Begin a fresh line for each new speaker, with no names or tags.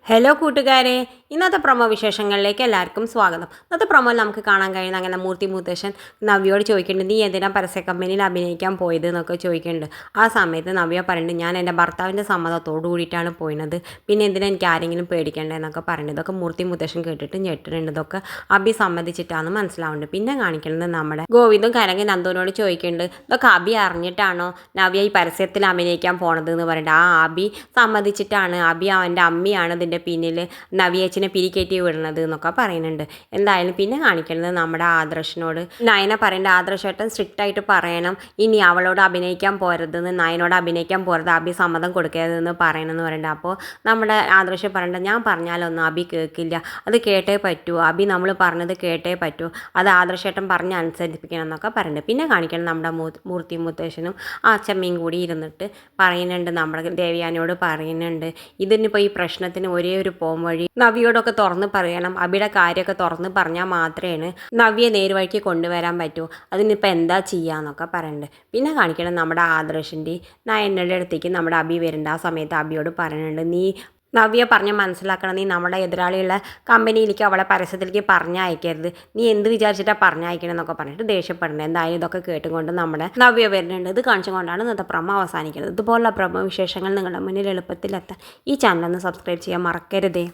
Hello കൂട്ടുകാരെ, ഇന്നത്തെ promo വിശേഷങ്ങളിലേക്ക് എല്ലാവർക്കും സ്വാഗതം. ഇന്നത്തെ പ്രൊമോയിൽ നമുക്ക് കാണാൻ കഴിയുന്ന അങ്ങനെ മൂർത്തി മുത്തശ്ശൻ നവ്യയോട് ചോദിക്കുന്നുണ്ട്, നീ എന്തിനാ പരസ്യ കമ്പനിയിൽ അഭിനയിക്കാൻ പോയത് എന്നൊക്കെ ചോദിക്കുന്നുണ്ട്. ആ സമയത്ത് നവ്യ പറയുന്നുണ്ട്, ഞാൻ എൻ്റെ ഭർത്താവിൻ്റെ സമ്മതത്തോടു കൂടിയിട്ടാണ് പോയത്, പിന്നെ എന്തിനാ എനിക്ക് ആരെങ്കിലും പേടിക്കേണ്ടതെന്നൊക്കെ പറയുന്നത്. ഇതൊക്കെ മൂർത്തി മുത്തശ്ശൻ കേട്ടിട്ട് ഞെട്ടുന്നുണ്ട്. ഇതൊക്കെ അഭി സമ്മതിച്ചിട്ടാണെന്ന് മനസ്സിലാവുന്നുണ്ട്. പിന്നെ കാണിക്കുന്നത് നമ്മുടെ ഗോവിന്ദും കരങ്ങി നന്ദുവിനോട് ചോദിക്കുന്നുണ്ട്, ഇതൊക്കെ അഭി അറിഞ്ഞിട്ടാണോ നവ്യ ഈ പരസ്യത്തിൽ അഭിനയിക്കാൻ പോണത് എന്ന് പറഞ്ഞിട്ട്. ആ അഭി സമ്മതിച്ചിട്ടാണ്, അഭി അവൻ്റെ അമ്മിയാണ് ഇതിൻ്റെ പിന്നിൽ നവ്യേച്ചിനെ പിരികേറ്റി വിടുന്നത് എന്നൊക്കെ പറയുന്നുണ്ട്. എന്തായാലും പിന്നെ കാണിക്കുന്നത് നമ്മുടെ ആദർശിനോട് നയന പറയേണ്ട, ആദർശേട്ടൻ സ്ട്രിക്റ്റ് ആയിട്ട് പറയണം, ഇനി അവളോട് അഭിനയിക്കാൻ പോരുതെന്ന്, നയനോട് അഭിനയിക്കാൻ പോരുത്, അഭി സമ്മതം കൊടുക്കരുതെന്ന് പറയണമെന്ന് പറയുന്നുണ്ട്. അപ്പോൾ നമ്മുടെ ആദർശ് പറയേണ്ട, ഞാൻ പറഞ്ഞാലൊന്നും അഭി കേൾക്കില്ല, അത് കേട്ടേ പറ്റൂ, അഭി നമ്മൾ പറഞ്ഞത് കേട്ടേ പറ്റൂ, അത് ആദർശേട്ടൻ പറഞ്ഞ് അനുസരിപ്പിക്കണം എന്നൊക്കെ പറയുന്നുണ്ട്. പിന്നെ കാണിക്കണം നമ്മുടെ മൂർത്തി മുത്തശ്ശനും അച്ചമ്മയും കൂടി ഇരുന്നിട്ട് പറയുന്നുണ്ട്, നമ്മുടെ ദേവയാനിയോട് പറയുന്നുണ്ട്, ഇതിനിപ്പോൾ ഈ പ്രശ്നത്തിന് ഒരേ ഒരു പോംവഴി നവ്യയോടൊക്കെ തുറന്ന് പറയണം, അഭിയുടെ കാര്യമൊക്കെ തുറന്ന് പറഞ്ഞാൽ മാത്രമേ നവ്യെ നേരുവഴിക്ക് കൊണ്ടുവരാൻ പറ്റൂ, അതിനിപ്പോൾ എന്താ ചെയ്യാന്നൊക്കെ പറയുന്നുണ്ട്. പിന്നെ കാണിക്കണം നമ്മുടെ ആദർശിൻ്റെ നയനയുടെ അടുത്തേക്ക് നമ്മുടെ അഭി വരുന്നുണ്ട്. ആ സമയത്ത് അഭിയോട് പറയുന്നുണ്ട്, നീ നവ്യെ പറഞ്ഞ് മനസ്സിലാക്കണം, നീ നമ്മുടെ എതിരാളിയുള്ള കമ്പനിയിലേക്ക് അവളെ പരസ്യത്തിലേക്ക് പറഞ്ഞയക്കരുത്, നീ എന്ത് വിചാരിച്ചിട്ടാണ് പറഞ്ഞയക്കണം എന്നൊക്കെ പറഞ്ഞിട്ട് ദേഷ്യപ്പെടുന്നത്. എന്തായാലും ഇതൊക്കെ കേട്ടുകൊണ്ട് നമ്മുടെ നവ്യ വരുന്നുണ്ട്. ഇത് കാണിച്ചുകൊണ്ടാണ് ഇന്നത്തെ പ്രമോ അവസാനിക്കുന്നത്. ഇതുപോലുള്ള പ്രമോ വിശേഷങ്ങൾ നിങ്ങളുടെ മുന്നിൽ എളുപ്പത്തിലെത്താൻ ഈ ചാനൽ ഒന്ന് സബ്സ്ക്രൈബ് ചെയ്യാൻ മറക്കരുതേ.